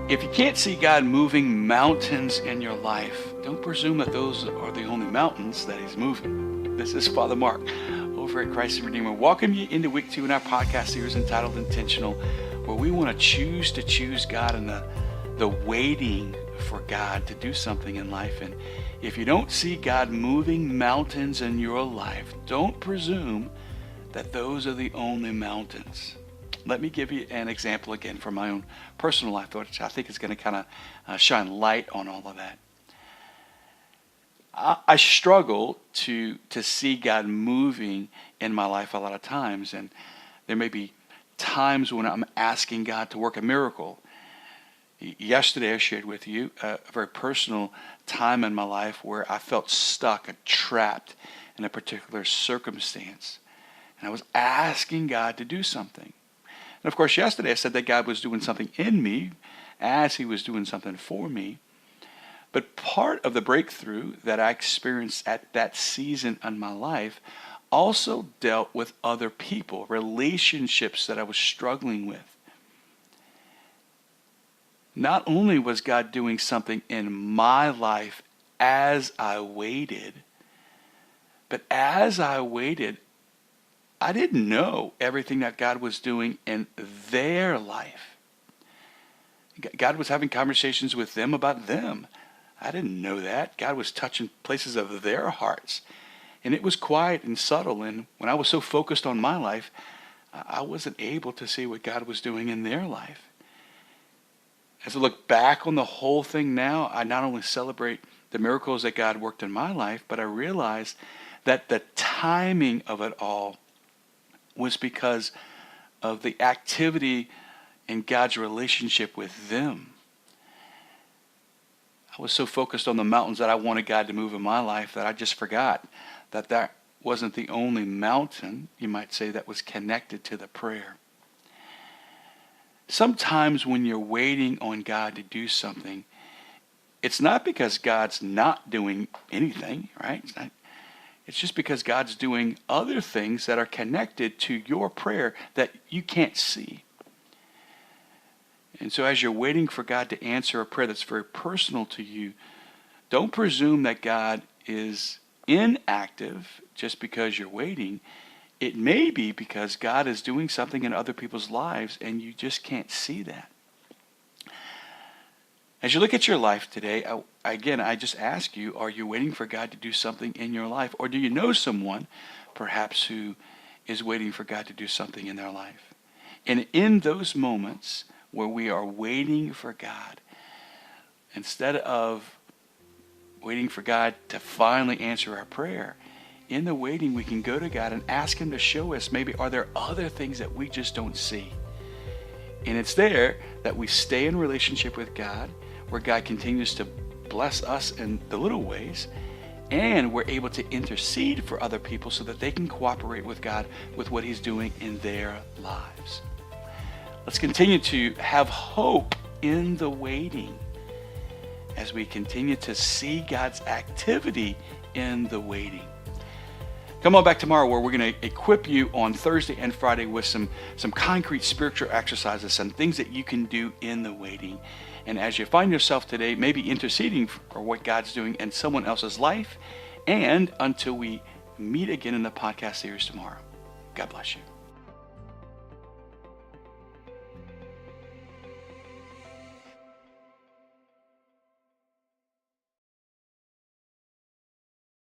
If you can't see God moving mountains in your life, don't presume that those are the only mountains that he's moving. This is Father Mark over at Christ the Redeemer. Welcome you into week 2 in our podcast series entitled Intentional, where we want to choose God and the waiting for God to do something in life. And if you don't see God moving mountains in your life, don't presume that those are the only mountains. Let me give you an example again from my own personal life, which I think is going to kind of shine light on all of that. I struggle to see God moving in my life a lot of times, and there may be times when I'm asking God to work a miracle. Yesterday I shared with you a very personal time in my life where I felt stuck and trapped in a particular circumstance, and I was asking God to do something. And of course, yesterday I said that God was doing something in me as he was doing something for me. But part of the breakthrough that I experienced at that season in my life also dealt with other people, relationships that I was struggling with. Not only was God doing something in my life as I waited, but as I waited, I didn't know everything that God was doing in their life. God was having conversations with them about them. I didn't know that. God was touching places of their hearts. And it was quiet and subtle. And when I was so focused on my life, I wasn't able to see what God was doing in their life. As I look back on the whole thing now, I not only celebrate the miracles that God worked in my life, but I realize that the timing of it all was because of the activity in God's relationship with them. I was so focused on the mountains that I wanted God to move in my life that I just forgot that wasn't the only mountain, you might say, that was connected to the prayer. Sometimes when you're waiting on God to do something, it's not because God's not doing anything, right? It's just because God's doing other things that are connected to your prayer that you can't see. And so as you're waiting for God to answer a prayer that's very personal to you, don't presume that God is inactive just because you're waiting. It may be because God is doing something in other people's lives and you just can't see that. As you look at your life today, I just ask you, are you waiting for God to do something in your life? Or do you know someone, perhaps, who is waiting for God to do something in their life? And in those moments where we are waiting for God, instead of waiting for God to finally answer our prayer, in the waiting we can go to God and ask him to show us, maybe are there other things that we just don't see? And it's there that we stay in relationship with God, where God continues to bless us in the little ways, and we're able to intercede for other people so that they can cooperate with God with what he's doing in their lives. Let's continue to have hope in the waiting as we continue to see God's activity in the waiting. Come on back tomorrow where we're going to equip you on Thursday and Friday with some concrete spiritual exercises, some things that you can do in the waiting. And as you find yourself today, maybe interceding for what God's doing in someone else's life, and until we meet again in the podcast series tomorrow. God bless you.